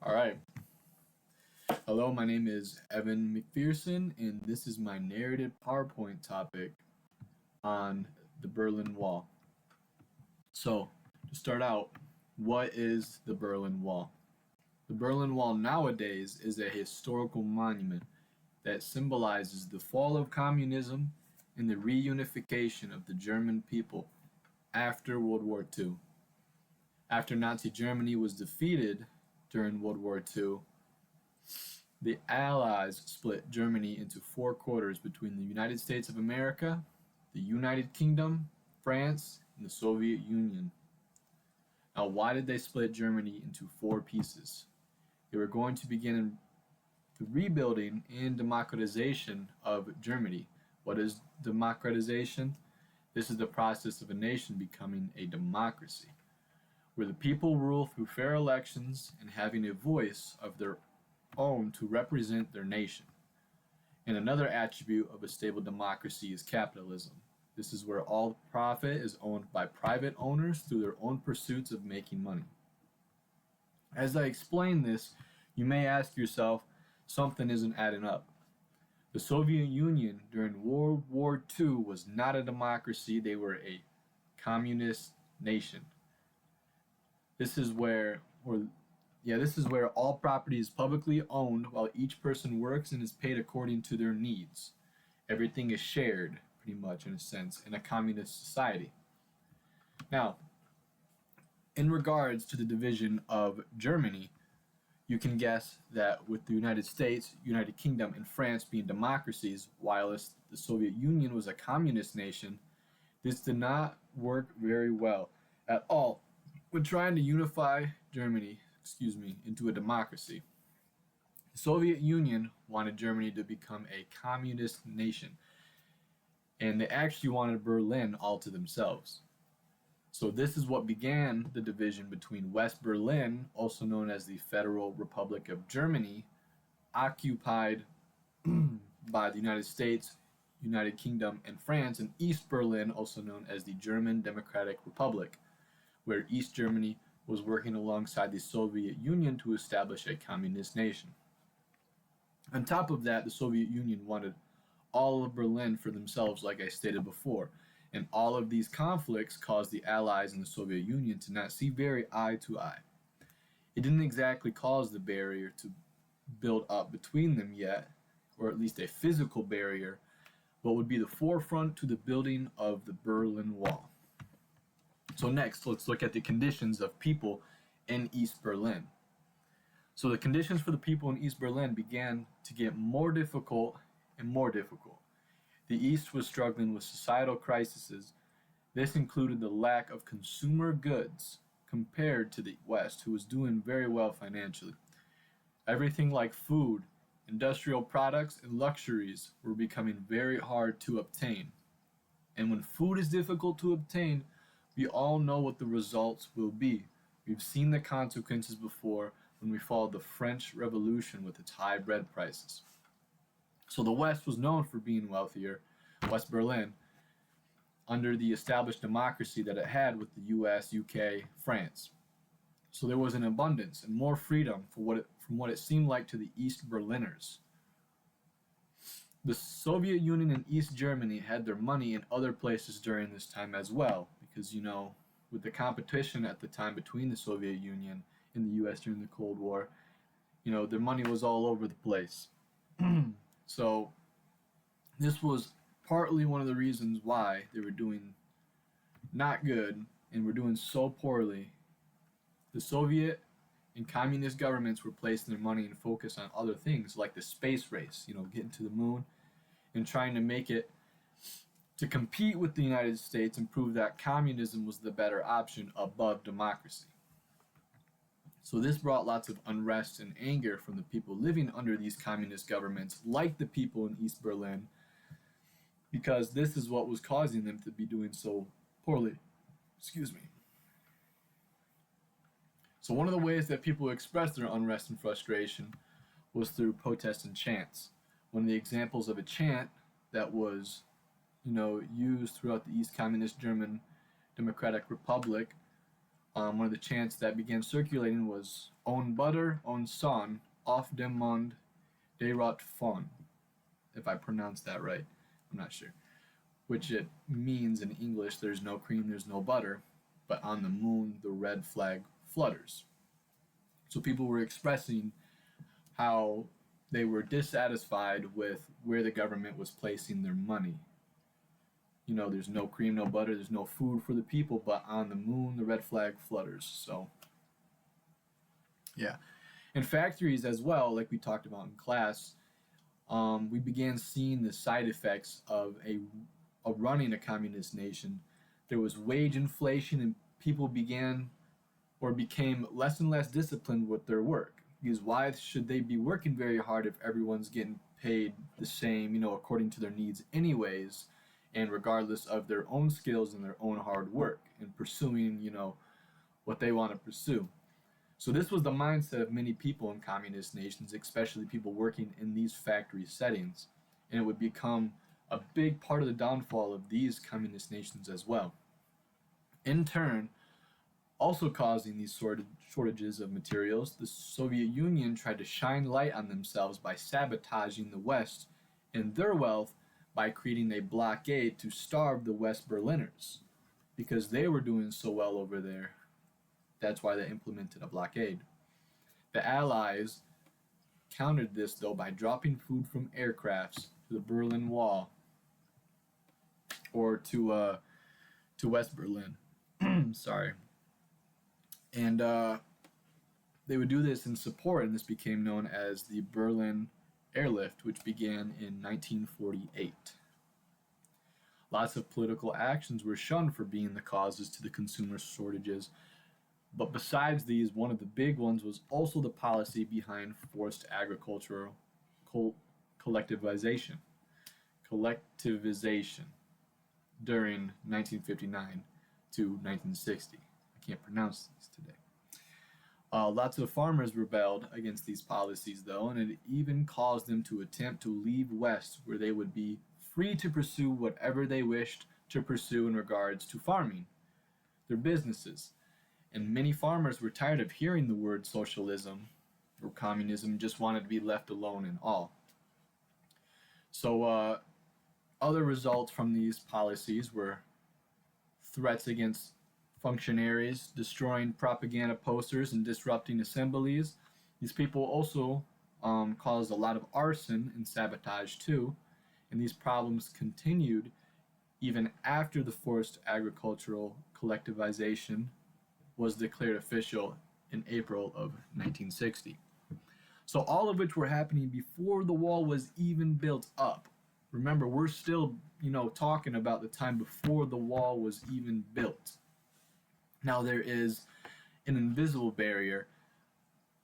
All right. Hello, my name is Evan McPherson, and this is my narrative PowerPoint topic on the Berlin Wall. So, to start out, what is the Berlin Wall? The Berlin Wall nowadays is a historical monument that symbolizes the fall of communism and the reunification of the German people after World War II. After Nazi Germany was defeated during World War II, the Allies split Germany into four quarters between the United States of America, the United Kingdom, France, and the Soviet Union. Now, why did they split Germany into four pieces? They were going to begin the rebuilding and democratization of Germany. What is democratization? This is the process of a nation becoming a democracy, where the people rule through fair elections and having a voice of their own to represent their nation. And another attribute of a stable democracy is capitalism. This is where all profit is owned by private owners through their own pursuits of making money. As I explain this, you may ask yourself, something isn't adding up. The Soviet Union during World War II was not a democracy, they were a communist nation. This is where all property is publicly owned while each person works and is paid according to their needs. Everything is shared, pretty much in a sense, in a communist society. Now, in regards to the division of Germany, you can guess that with the United States, United Kingdom, and France being democracies, whilst the Soviet Union was a communist nation, this did not work very well at all when trying to unify Germany into a democracy. The Soviet Union wanted Germany to become a communist nation, and they actually wanted Berlin all to themselves. So this is what began the division between West Berlin, also known as the Federal Republic of Germany, occupied by the United States, United Kingdom, and France, and East Berlin, also known as the German Democratic Republic, where East Germany was working alongside the Soviet Union to establish a communist nation. On top of that, the Soviet Union wanted all of Berlin for themselves, like I stated before, and all of these conflicts caused the Allies and the Soviet Union to not see very eye to eye. It didn't exactly cause the barrier to build up between them yet, or at least a physical barrier, but would be the forefront to the building of the Berlin Wall. So next, let's look at the conditions of people in East Berlin. So the conditions for the people in East Berlin began to get more difficult and more difficult. The East was struggling with societal crises. This included the lack of consumer goods compared to the West, who was doing very well financially. Everything like food, industrial products, and luxuries were becoming very hard to obtain. And when food is difficult to obtain, we all know what the results will be. We've seen the consequences before when we followed the French Revolution with its high bread prices. So the West was known for being wealthier, West Berlin, under the established democracy that it had with the US, UK, France. So there was an abundance and more freedom from what it seemed like to the East Berliners. The Soviet Union and East Germany had their money in other places during this time as well, because, with the competition at the time between the Soviet Union and the US during the Cold War, their money was all over the place. So this was partly one of the reasons why they were doing not good and were doing so poorly. The Soviet and communist governments were placing their money and focus on other things like the space race, getting to the moon and trying to make it to compete with the United States and prove that communism was the better option above democracy. So this brought lots of unrest and anger from the people living under these communist governments, like the people in East Berlin, because this is what was causing them to be doing so poorly. So one of the ways that people expressed their unrest and frustration was through protests and chants. One of the examples of a chant that was used throughout the East Communist German Democratic Republic One of the chants that began circulating was "Own butter, own son, auf dem Mond, de rot von," if I pronounced that right. I'm not sure. Which it means in English, there's no cream, there's no butter, but on the moon, the red flag flutters. So people were expressing how they were dissatisfied with where the government was placing their money. There's no cream, no butter, there's no food for the people, but on the moon, the red flag flutters. So, yeah. In factories as well, like we talked about in class, we began seeing the side effects of running a communist nation. There was wage inflation, and people began or became less and less disciplined with their work. Because why should they be working very hard if everyone's getting paid the same, according to their needs anyways, and regardless of their own skills and their own hard work and pursuing, what they want to pursue. So this was the mindset of many people in communist nations, especially people working in these factory settings, and it would become a big part of the downfall of these communist nations as well. In turn, also causing these shortages of materials, the Soviet Union tried to shine light on themselves by sabotaging the West and their wealth by creating a blockade to starve the West Berliners. Because they were doing so well over there, that's why they implemented a blockade. The Allies countered this, though, by dropping food from aircrafts to the Berlin Wall or to West Berlin. Sorry. And they would do this in support, and this became known as the Berlin Airlift, which began in 1948. Lots of political actions were shunned for being the causes to the consumer shortages, but besides these, one of the big ones was also the policy behind forced agricultural collectivization during 1959 to 1960. I can't pronounce these today. Lots of farmers rebelled against these policies, though, and it even caused them to attempt to leave West, where they would be free to pursue whatever they wished to pursue in regards to farming, their businesses. And many farmers were tired of hearing the word socialism or communism and just wanted to be left alone in all. So other results from these policies were threats against functionaries, destroying propaganda posters, and disrupting assemblies. These people also caused a lot of arson and sabotage too, and these problems continued even after the forced agricultural collectivization was declared official in April of 1960. So all of which were happening before the wall was even built up. Remember, we're still, talking about the time before the wall was even built. Now there is an invisible barrier.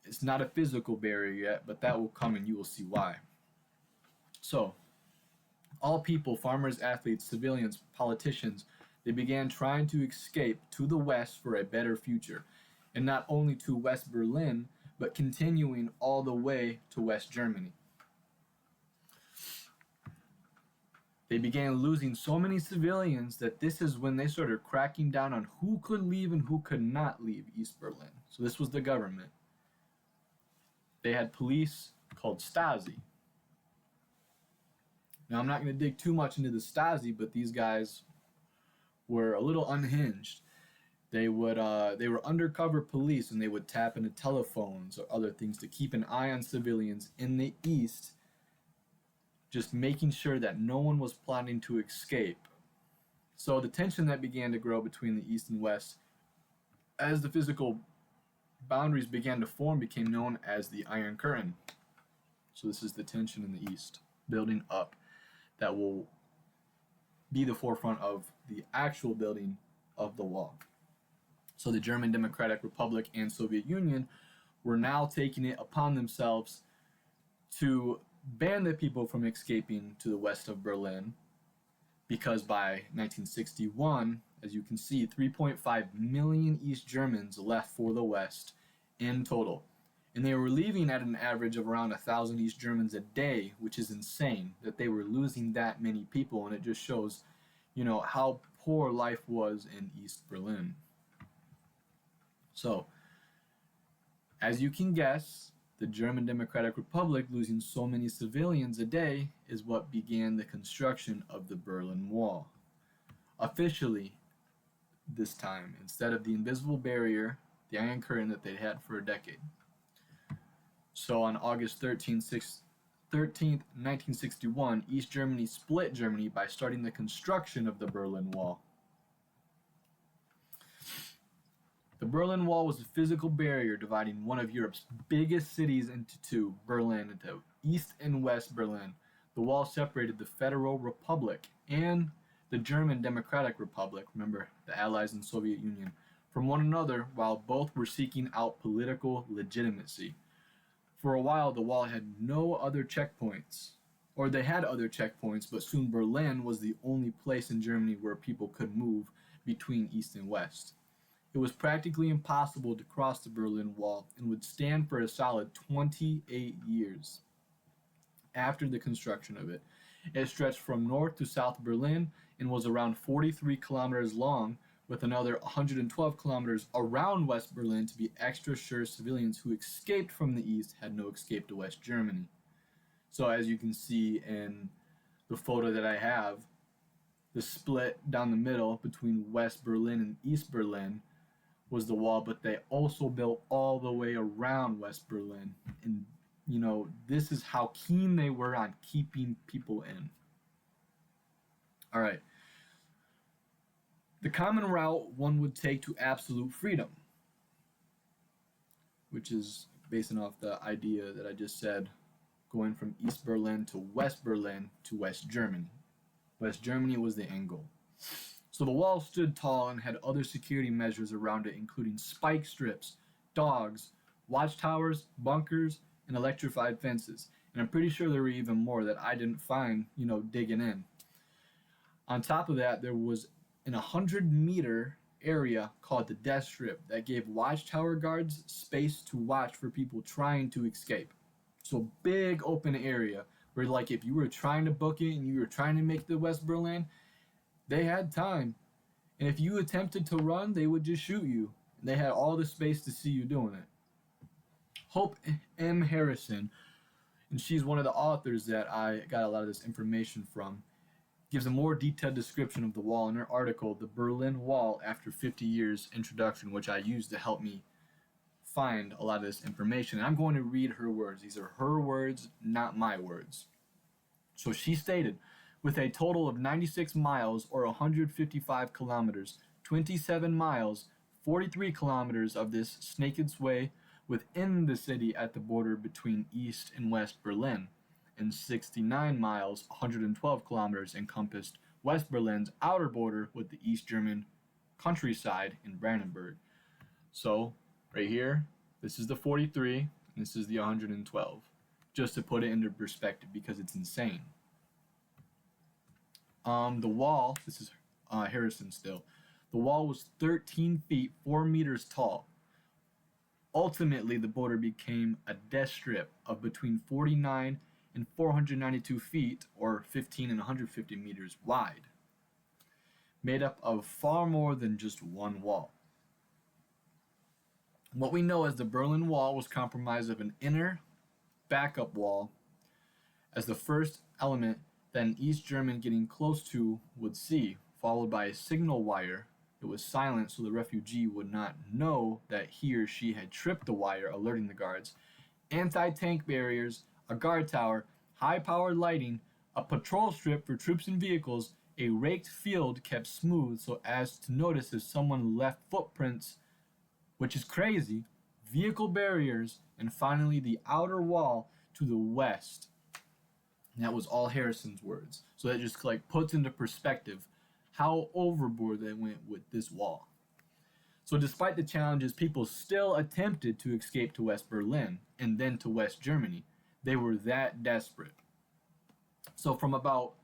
It's not a physical barrier yet, but that will come and you will see why. So, all people, farmers, athletes, civilians, politicians, they began trying to escape to the West for a better future. And not only to West Berlin, but continuing all the way to West Germany. They began losing so many civilians that this is when they started cracking down on who could leave and who could not leave East Berlin. So this was the government. They had police called Stasi. Now I'm not going to dig too much into the Stasi, but these guys were a little unhinged. They were undercover police, and they would tap into telephones or other things to keep an eye on civilians in the East, just making sure that no one was plotting to escape. So the tension that began to grow between the East and West as the physical boundaries began to form became known as the Iron Curtain. So this is the tension in the East building up that will be the forefront of the actual building of the wall. So the German Democratic Republic and Soviet Union were now taking it upon themselves to ban the people from escaping to the west of Berlin, because by 1961, as you can see, 3.5 million East Germans left for the West in total. And they were leaving at an average of around 1,000 East Germans a day, which is insane that they were losing that many people, and it just shows, how poor life was in East Berlin. So, as you can guess, the German Democratic Republic losing so many civilians a day is what began the construction of the Berlin Wall. Officially, this time, instead of the invisible barrier, the Iron Curtain that they'd had for a decade. So on August 13th, 1961, East Germany split Germany by starting the construction of the Berlin Wall. The Berlin Wall was a physical barrier dividing one of Europe's biggest cities into two, Berlin, into East and West Berlin. The wall separated the Federal Republic and the German Democratic Republic, remember the Allies and Soviet Union, from one another while both were seeking out political legitimacy. For a while, the wall had no other checkpoints, or they had other checkpoints, but soon Berlin was the only place in Germany where people could move between East and West. It was practically impossible to cross the Berlin Wall and would stand for a solid 28 years after the construction of it. It stretched from north to south Berlin and was around 43 kilometers long, with another 112 kilometers around West Berlin to be extra sure civilians who escaped from the east had no escape to West Germany. So as you can see in the photo that I have, the split down the middle between West Berlin and East Berlin was the wall, but they also built all the way around West Berlin. And, this is how keen they were on keeping people in. All right. The common route one would take to absolute freedom, which is based off the idea that I just said, going from East Berlin to West West Germany. West Germany was the end goal. So the wall stood tall and had other security measures around it, including spike strips, dogs, watchtowers, bunkers, and electrified fences. And I'm pretty sure there were even more that I didn't find, digging in. On top of that, there was an 100-meter area called the death strip that gave watchtower guards space to watch for people trying to escape. So big open area where, like, if you were trying to book it and you were trying to make the West Berlin, they had time. And if you attempted to run, they would just shoot you. And they had all the space to see you doing it. Hope M. Harrison, and she's one of the authors that I got a lot of this information from, gives a more detailed description of the wall in her article, The Berlin Wall After 50 Years Introduction, which I used to help me find a lot of this information. And I'm going to read her words. These are her words, not my words. So she stated, with a total of 96 miles or 155 kilometers, 27 miles, 43 kilometers of this snaked its way within the city at the border between East and West Berlin, and 69 miles, 112 kilometers encompassed West Berlin's outer border with the East German countryside in Brandenburg. So, right here, this is the 43, and this is the 112, just to put it into perspective because it's insane. The wall, this is Harrison still, the wall was 13 feet, 4 meters tall. Ultimately, the border became a death strip of between 49 and 492 feet, or 15 and 150 meters wide, made up of far more than just one wall. What we know as the Berlin Wall was comprised of an inner backup wall as the first element that an East German getting close to would see, followed by a signal wire. It was silent so the refugee would not know that he or she had tripped the wire, alerting the guards. Anti-tank barriers, a guard tower, high-powered lighting, a patrol strip for troops and vehicles, a raked field kept smooth so as to notice if someone left footprints, which is crazy, vehicle barriers, and finally the outer wall to the west. And that was all Harrison's words. So that just puts into perspective how overboard they went with this wall. So despite the challenges, people still attempted to escape to West Berlin and then to West Germany. They were that desperate. So from about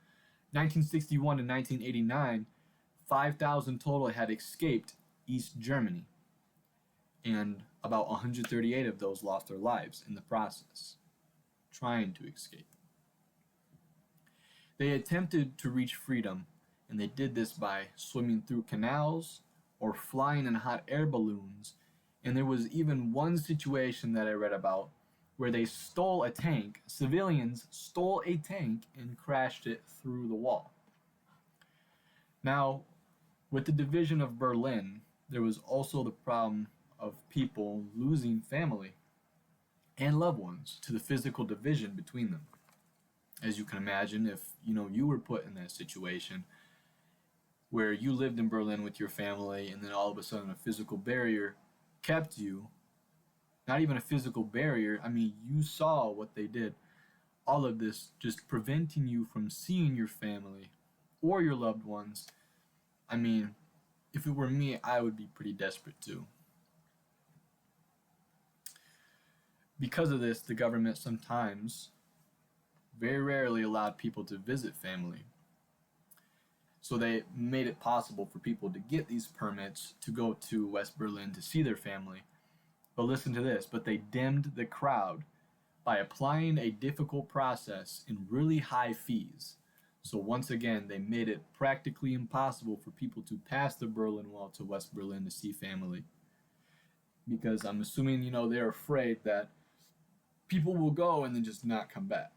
1961 to 1989, 5,000 total had escaped East Germany, and about 138 of those lost their lives in the process, trying to escape. They attempted to reach freedom, and they did this by swimming through canals or flying in hot air balloons And there was even one situation that I read about where they stole a tank, civilians stole a tank and crashed it through the wall. Now, with the division of Berlin, there was also the problem of people losing family and loved ones to the physical division between them. As you can imagine, if you were put in that situation where you lived in Berlin with your family and then all of a sudden a physical barrier kept you, not even a physical barrier, I mean, you saw what they did. All of this just preventing you from seeing your family or your loved ones. I mean, if it were me, I would be pretty desperate too. Because of this, the government sometimes, very rarely, allowed people to visit family. So they made it possible for people to get these permits to go to West Berlin to see their family. But listen to this, but they dimmed the crowd by applying a difficult process and really high fees. So once again, they made it practically impossible for people to pass the Berlin Wall to West Berlin to see family. Because I'm assuming, they're afraid that people will go and then just not come back.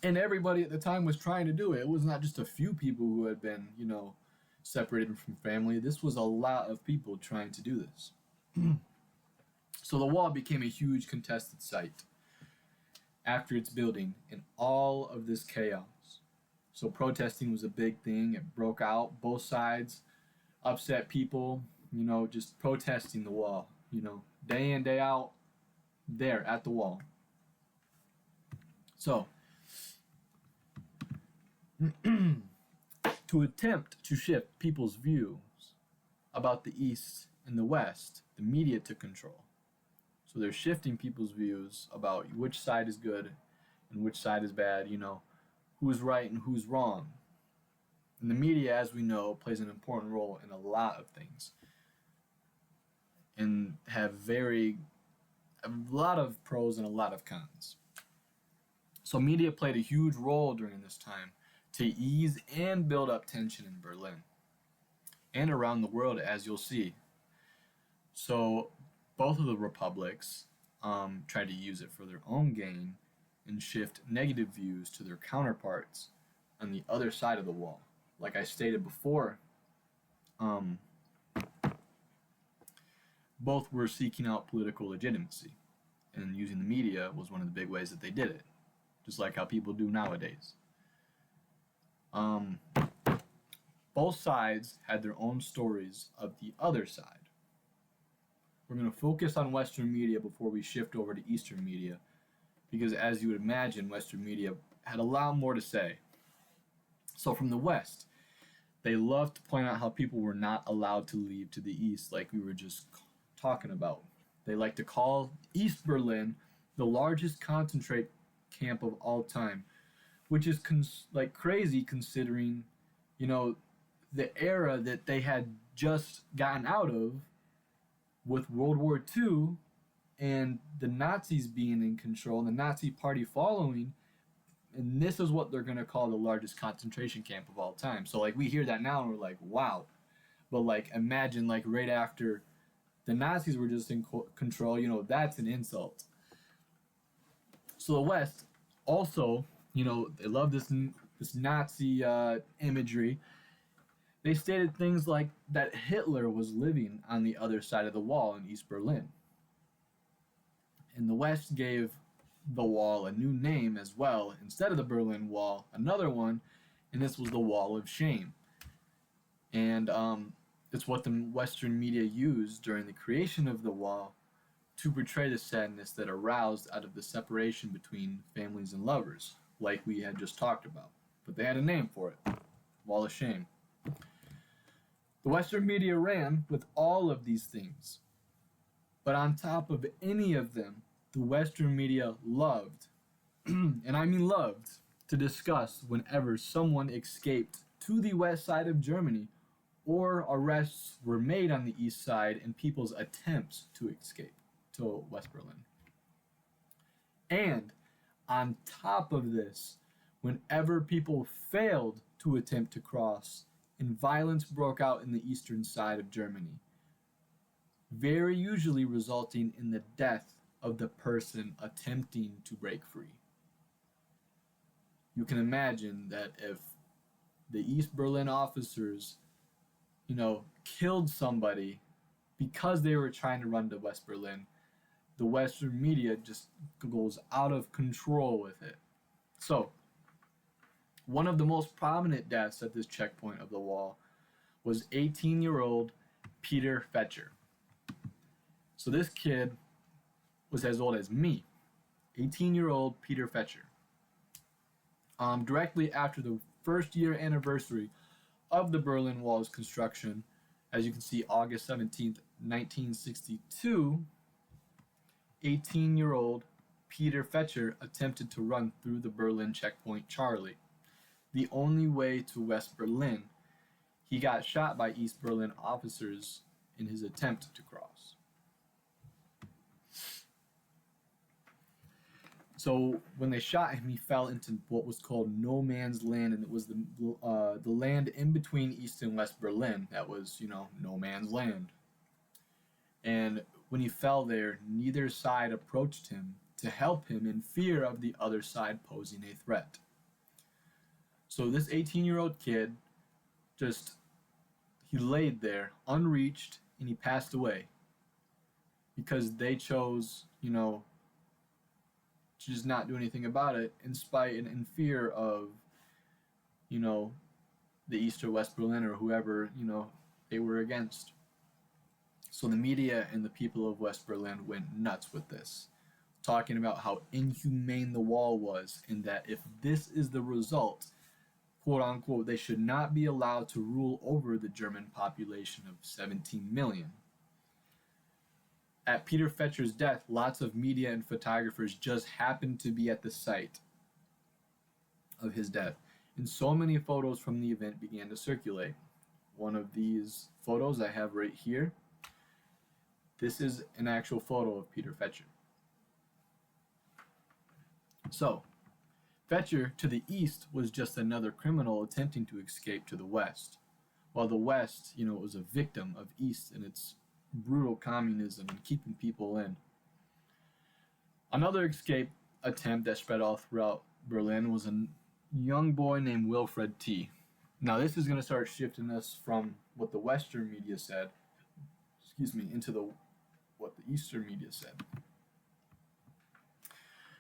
And everybody at the time was trying to do it. It was not just a few people who had been, separated from family. This was a lot of people trying to do this. So the wall became a huge contested site after its building in all of this chaos. So protesting was a big thing. It broke out. Both sides upset people, just protesting the wall, day in, day out, there at the wall. So, to attempt to shift people's views about the East and the West, the media took control. So they're shifting people's views about which side is good and which side is bad, who's right and who's wrong. And the media, as we know, plays an important role in a lot of things and have a lot of pros and a lot of cons. So media played a huge role during this time to ease and build up tension in Berlin and around the world, as you'll see. So both of the republics tried to use it for their own gain and shift negative views to their counterparts on the other side of the wall. Like I stated before, both were seeking out political legitimacy, and using the media was one of the big ways that they did it, just like how people do nowadays. Both sides had their own stories of the other side. We're going to focus on Western media before we shift over to Eastern media, because as you would imagine, Western media had a lot more to say. So from the West, they loved to point out how people were not allowed to leave to the East, like we were just talking about. They like to call East Berlin the largest concentrate camp of all time, which is crazy considering, the era that they had just gotten out of with World War II and the Nazis being in control, the Nazi party following, and this is what they're going to call the largest concentration camp of all time. So we hear that now and we're like, wow. But imagine right after the Nazis were just in control, that's an insult. So the West also, they love this Nazi imagery. They stated things like that Hitler was living on the other side of the wall in East Berlin. And the West gave the wall a new name as well. Instead of the Berlin Wall, another one, and this was the Wall of Shame. And it's what the Western media used during the creation of the wall to portray the sadness that aroused out of the separation between families and lovers, like we had just talked about. But they had a name for it, Wall of Shame. The Western media ran with all of these things. But on top of any of them, the Western media loved, and I mean loved, to discuss whenever someone escaped to the west side of Germany or arrests were made on the east side in people's attempts to escape to West Berlin. And on top of this, whenever people failed to attempt to cross and violence broke out in the eastern side of Germany, very usually resulting in the death of the person attempting to break free. You can imagine that if the East Berlin officers, killed somebody because they were trying to run to West Berlin, the Western media just goes out of control with it. So, one of the most prominent deaths at this checkpoint of the wall was 18-year-old Peter Fetcher. So this kid was as old as me, 18-year-old Peter Fetcher. Directly after the first year anniversary of the Berlin Wall's construction, as you can see, August 17th, 1962, 18-year-old Peter Fetcher attempted to run through the Berlin checkpoint Charlie, the only way to West Berlin. He got shot by East Berlin officers in his attempt to cross. So when they shot him, he fell into what was called no man's land, and it was the land in between East and West Berlin that was, no man's land. And when he fell there, neither side approached him to help him in fear of the other side posing a threat. So this 18-year-old kid he laid there unreached, and he passed away because they chose, to just not do anything about it in spite and in fear of, the East or West Berlin or whoever, they were against. So the media and the people of West Berlin went nuts with this, talking about how inhumane the wall was, and that if this is the result, quote unquote, they should not be allowed to rule over the German population of 17 million. At Peter Fetcher's death, lots of media and photographers just happened to be at the site of his death, and so many photos from the event began to circulate. One of these photos I have right here. This is an actual photo of Peter Fetcher. So, Fetcher to the east was just another criminal attempting to escape to the west, while the west, was a victim of East and its brutal communism and keeping people in. Another escape attempt that spread all throughout Berlin was a young boy named Wilfred T. Now this is going to start shifting us from what the Western media said, into what the Eastern media said.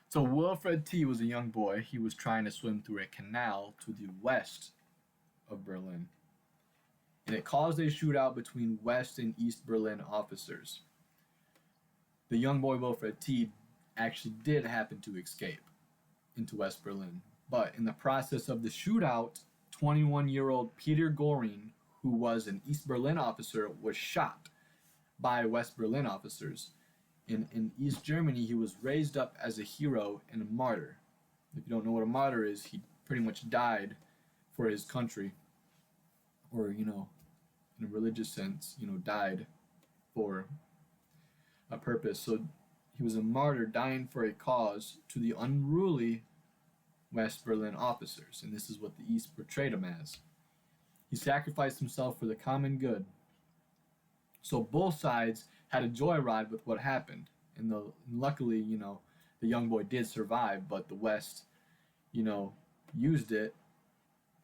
So Wilfred T. was a young boy. He was trying to swim through a canal to the west of Berlin, and it caused a shootout between West and East Berlin officers. The young boy Wilfred T. actually did happen to escape into West Berlin, but in the process of the shootout, 21-year-old Peter Goring, who was an East Berlin officer, was shot by West Berlin officers. In East Germany, he was raised up as a hero and a martyr. If you don't know what a martyr is, he pretty much died for his country, or, in a religious sense, died for a purpose. So he was a martyr dying for a cause to the unruly West Berlin officers, and this is what the East portrayed him as. He sacrificed himself for the common good. So both sides had a joyride with what happened, and luckily, the young boy did survive, but the West, used it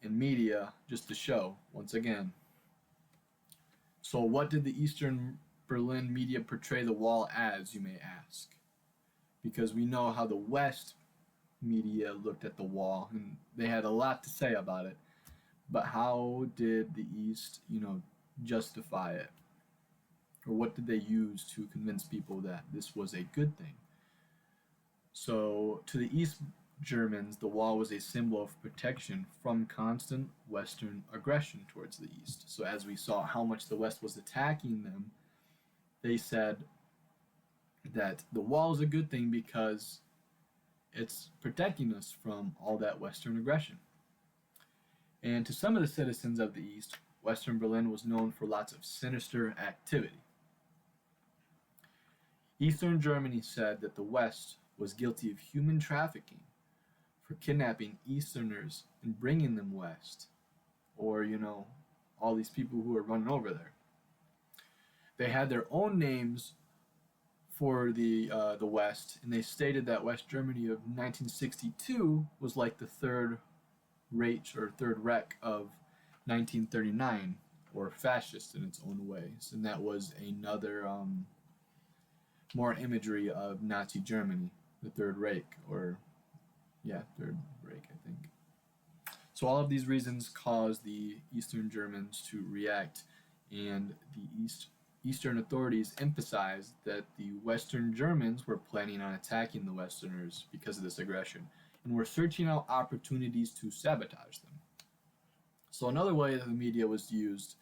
in media just to show, once again. So what did the Eastern Berlin media portray the wall as, you may ask? Because we know how the West media looked at the wall, and they had a lot to say about it, but how did the East, justify it? Or what did they use to convince people that this was a good thing? So, to the East Germans, the wall was a symbol of protection from constant Western aggression towards the East. So, as we saw how much the West was attacking them, they said that the wall is a good thing because it's protecting us from all that Western aggression. And to some of the citizens of the East, Western Berlin was known for lots of sinister activity. Eastern Germany said that the West was guilty of human trafficking for kidnapping Easterners and bringing them west, or all these people who are running over there. They had their own names for the West, and they stated that West Germany of 1962 was like the Third Reich or Third Reich of 1939, or fascist in its own ways, and that was another more imagery of Nazi Germany, the Third Reich, or yeah, Third Reich, I think. So all of these reasons caused the Eastern Germans to react, and the Eastern authorities emphasized that the Western Germans were planning on attacking the Westerners because of this aggression, and were searching out opportunities to sabotage them. So another way that the media was used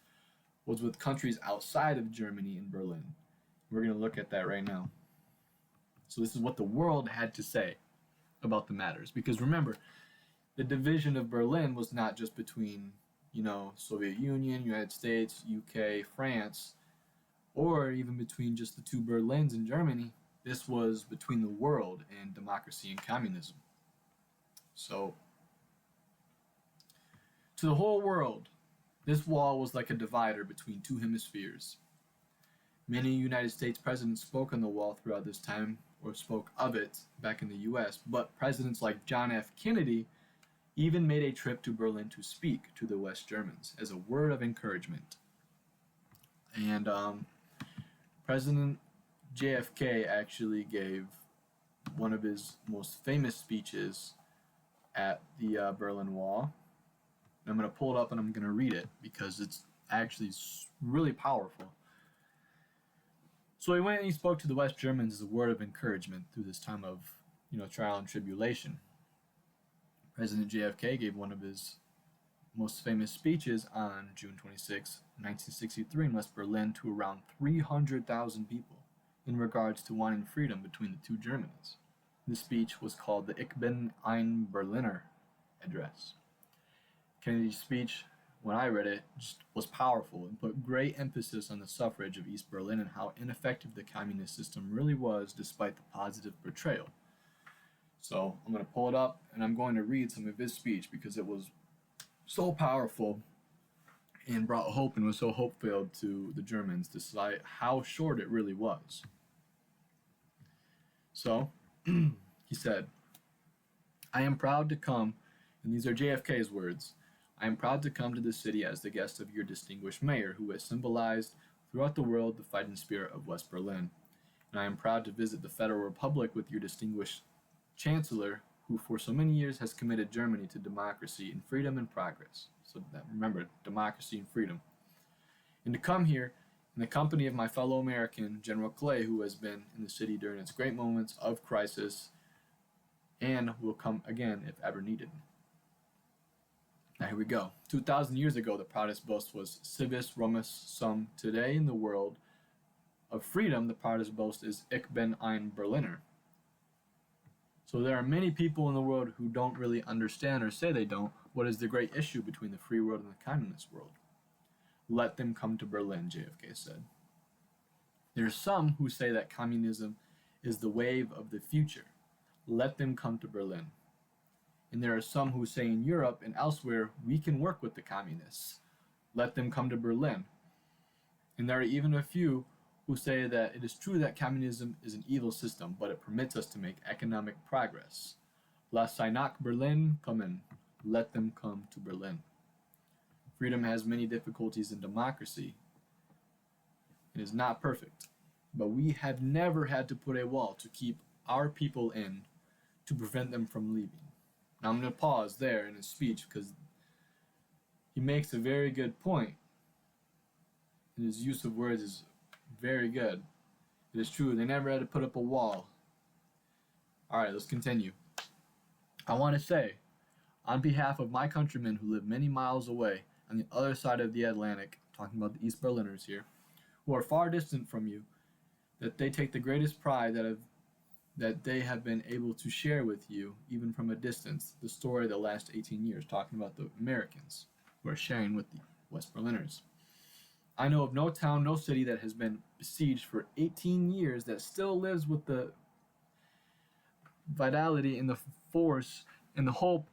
was with countries outside of Germany and Berlin. We're going to look at that right now. So this is what the world had to say about the matters. Because remember, the division of Berlin was not just between, Soviet Union, United States, UK, France, or even between just the two Berlins in Germany. This was between the world and democracy and communism. So, to the whole world, this wall was like a divider between two hemispheres. Many United States presidents spoke on the wall throughout this time, or spoke of it back in the US, but presidents like John F. Kennedy even made a trip to Berlin to speak to the West Germans as a word of encouragement. And President JFK actually gave one of his most famous speeches at the Berlin Wall. I'm going to pull it up and I'm going to read it because it's actually really powerful. So he went and he spoke to the West Germans as a word of encouragement through this time of, trial and tribulation. President JFK gave one of his most famous speeches on June 26, 1963 in West Berlin to around 300,000 people in regards to wanting freedom between the two Germanies. This speech was called the Ich bin ein Berliner address. Kennedy's speech, when I read it, just was powerful and put great emphasis on the suffrage of East Berlin and how ineffective the communist system really was despite the positive portrayal. So I'm going to pull it up and I'm going to read some of his speech because it was so powerful and brought hope and was so hope-filled to the Germans despite how short it really was. So he said, I am proud to come, and these are JFK's words, I am proud to come to this city as the guest of your distinguished mayor who has symbolized throughout the world the fighting spirit of West Berlin. And I am proud to visit the Federal Republic with your distinguished chancellor who for so many years has committed Germany to democracy and freedom and progress. So that, remember, democracy and freedom. And to come here in the company of my fellow American, General Clay, who has been in the city during its great moments of crisis and will come again if ever needed. Now here we go. 2,000 years ago, the proudest boast was Civis Romus Sum. Today in the world of freedom, the proudest boast is Ich bin ein Berliner. So there are many people in the world who don't really understand or say they don't what is the great issue between the free world and the communist world. Let them come to Berlin, JFK said. There are some who say that communism is the wave of the future. Let them come to Berlin. And there are some who say in Europe and elsewhere, we can work with the communists. Let them come to Berlin. And there are even a few who say that it is true that communism is an evil system, but it permits us to make economic progress. Lass sie nach Berlin kommen. Let them come to Berlin. Freedom has many difficulties in democracy. It is not perfect, but we have never had to put a wall to keep our people in to prevent them from leaving. Now I'm going to pause there in his speech because he makes a very good point. And his use of words is very good. It is true, they never had to put up a wall. Alright, let's continue. I want to say, on behalf of my countrymen who live many miles away on the other side of the Atlantic, talking about the East Berliners here, who are far distant from you, that they take the greatest pride that they have been able to share with you, even from a distance, the story of the last 18 years, talking about the Americans who are sharing with the West Berliners. I know of no town, no city that has been besieged for 18 years that still lives with the vitality and the force and the hope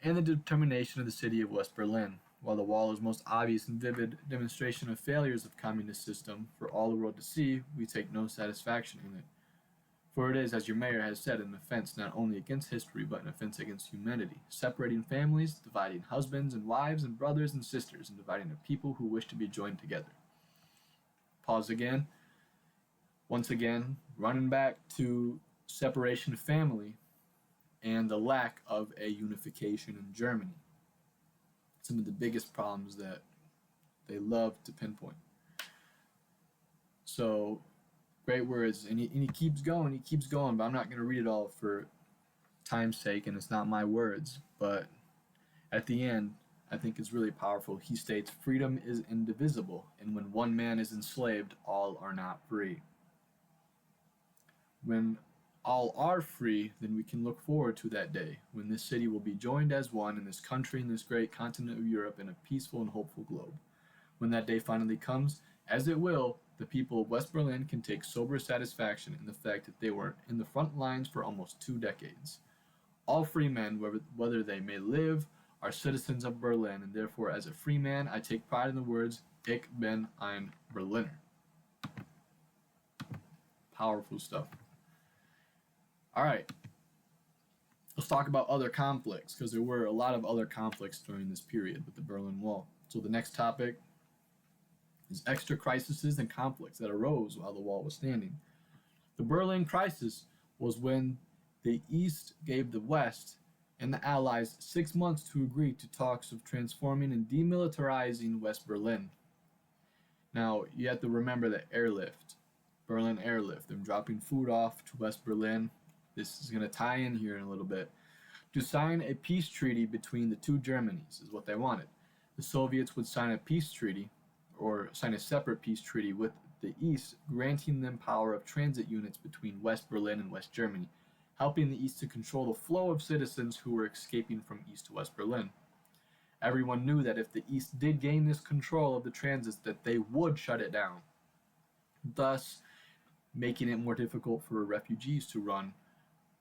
and the determination of the city of West Berlin. While the wall is most obvious and vivid demonstration of failures of communist system for all the world to see, we take no satisfaction in it. For it is, as your mayor has said, an offense not only against history, but an offense against humanity, separating families, dividing husbands and wives and brothers and sisters, and dividing a people who wish to be joined together. Pause again. Once again, running back to separation of family and the lack of a unification in Germany. Some of the biggest problems that they love to pinpoint. So, great words, and he keeps going, but I'm not going to read it all for time's sake, and it's not my words, but at the end, I think it's really powerful. He states, freedom is indivisible, and when one man is enslaved, all are not free. When all are free, then we can look forward to that day, when this city will be joined as one in this country and this great continent of Europe in a peaceful and hopeful globe. When that day finally comes, as it will, the people of West Berlin can take sober satisfaction in the fact that they were in the front lines for almost 2 decades. All free men, whether they may live, are citizens of Berlin, and therefore, as a free man, I take pride in the words, Ich bin ein Berliner. Powerful stuff. All right, let's talk about other conflicts, because there were a lot of other conflicts during this period with the Berlin Wall. So the next topic is extra crises and conflicts that arose while the wall was standing. The Berlin crisis was when the East gave the West and the Allies 6 months to agree to talks of transforming and demilitarizing West Berlin. Now, you have to remember the airlift, Berlin airlift, them dropping food off to West Berlin. This is going to tie in here in a little bit. To sign a peace treaty between the two Germanys is what they wanted. The Soviets would sign a peace treaty, or sign a separate peace treaty with the East, granting them power of transit units between West Berlin and West Germany, helping the East to control the flow of citizens who were escaping from East to West Berlin. Everyone knew that if the East did gain this control of the transits, that they would shut it down, thus making it more difficult for refugees to run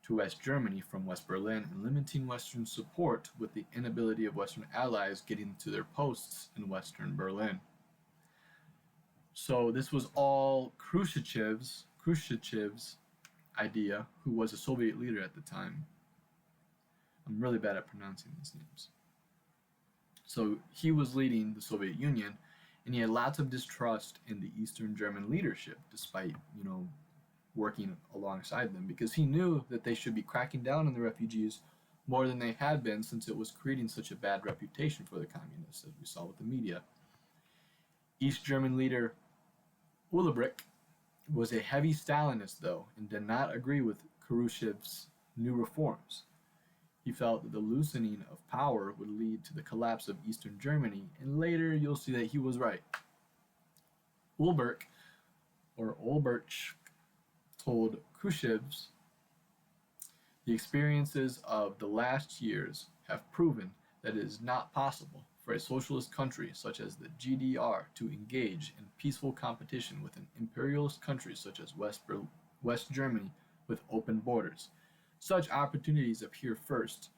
to West Germany from West Berlin and limiting Western support with the inability of Western allies getting to their posts in Western Berlin. So this was all Khrushchev's idea, who was a Soviet leader at the time. I'm really bad at pronouncing these names. So he was leading the Soviet Union, and he had lots of distrust in the Eastern German leadership, despite, working alongside them, because he knew that they should be cracking down on the refugees more than they had been, since it was creating such a bad reputation for the communists, as we saw with the media. East German leader Ulbricht was a heavy Stalinist, though, and did not agree with Khrushchev's new reforms. He felt that the loosening of power would lead to the collapse of Eastern Germany, and later you'll see that he was right. Ulbricht told Khrushchev's, the experiences of the last years have proven that it is not possible for a socialist country such as the GDR to engage in peaceful competition with an imperialist country such as West Germany with open borders. Such opportunities appear first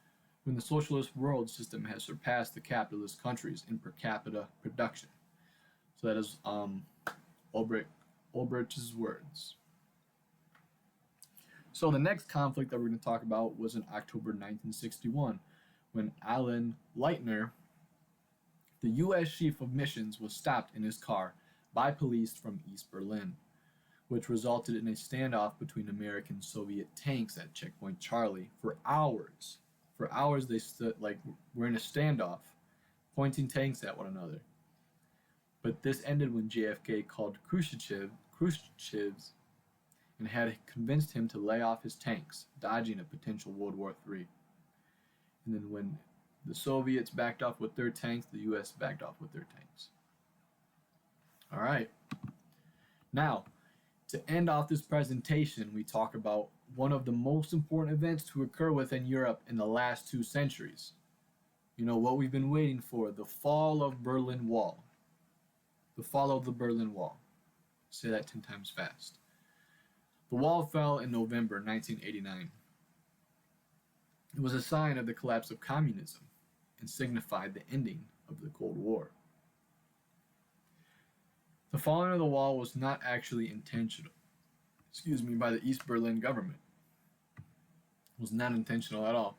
when the socialist world system has surpassed the capitalist countries in per capita production. So that is Ulbricht's words. So the next conflict that we're going to talk about was in October 1961, when Alan Leitner, the U.S. chief of missions, was stopped in his car by police from East Berlin, which resulted in a standoff between American and Soviet tanks at Checkpoint Charlie for hours. For hours they stood like we're in a standoff, pointing tanks at one another. But this ended when JFK called Khrushchev's and had convinced him to lay off his tanks, dodging a potential World War III. And then when the Soviets backed off with their tanks, the U.S. backed off with their tanks. All right. Now, to end off this presentation, we talk about one of the most important events to occur within Europe in the last 2 centuries. What we've been waiting for, the fall of Berlin Wall. The fall of the Berlin Wall. Say that 10 times fast. The wall fell in November 1989. It was a sign of the collapse of communism and signified the ending of the Cold War. The falling of the wall was not actually intentional, by the East Berlin government. It was not intentional at all.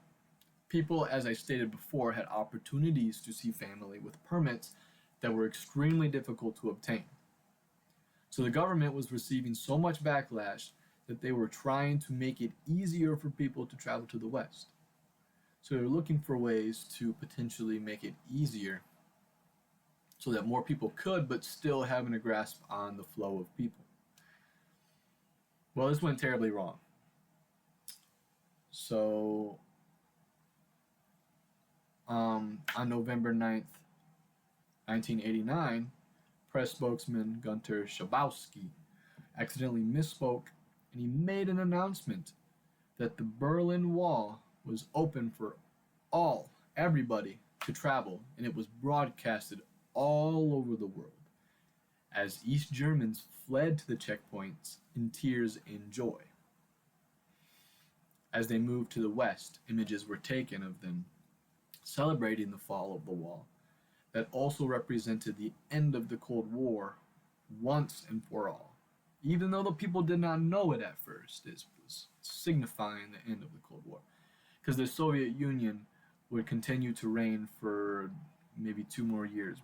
People, as I stated before, had opportunities to see family with permits that were extremely difficult to obtain. So the government was receiving so much backlash that they were trying to make it easier for people to travel to the West. So they were looking for ways to potentially make it easier so that more people could, but still having a grasp on the flow of people. Well, this went terribly wrong. So, on November 9th, 1989, press spokesman Gunter Schabowski accidentally misspoke and he made an announcement that the Berlin Wall was open for everybody to travel, and it was broadcasted all over the world as East Germans fled to the checkpoints in tears and joy. As they moved to the west, images were taken of them celebrating the fall of the wall that also represented the end of the Cold War once and for all. Even though the people did not know it at first, it was signifying the end of the Cold War. Because the Soviet Union would continue to reign for maybe 2 more years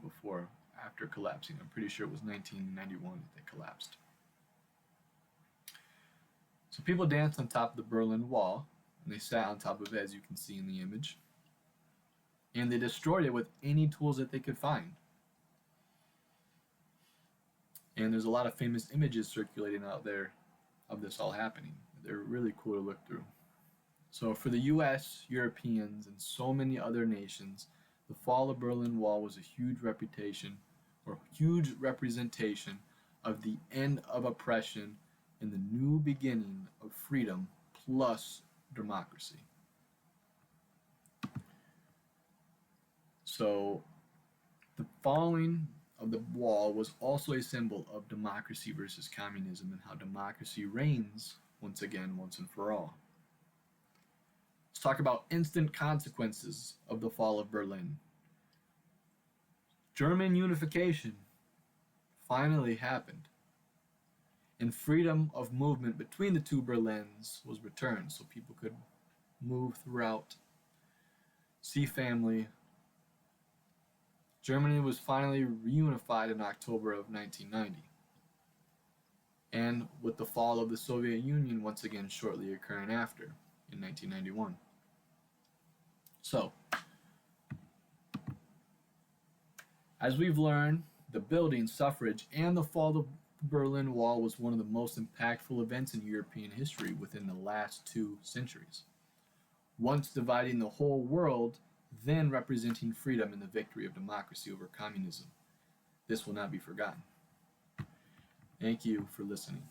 after collapsing. I'm pretty sure it was 1991 that they collapsed. So people danced on top of the Berlin Wall, and they sat on top of it, as you can see in the image. And they destroyed it with any tools that they could find. And there's a lot of famous images circulating out there of this all happening. They're really cool to look through. So for the US, Europeans, and so many other nations, the fall of Berlin Wall was a huge representation of the end of oppression and the new beginning of freedom plus democracy. So the falling of the wall was also a symbol of democracy versus communism and how democracy reigns once again, once and for all. Let's talk about instant consequences of the fall of Berlin. German unification finally happened, and freedom of movement between the two Berlins was returned so people could move throughout, see family. Germany was finally reunified in October of 1990, and with the fall of the Soviet Union once again shortly occurring after, in 1991. So, as we've learned, the building, suffrage, and the fall of the Berlin Wall was one of the most impactful events in European history within the last 2 centuries. Once dividing the whole world, then representing freedom and the victory of democracy over communism. This will not be forgotten. Thank you for listening.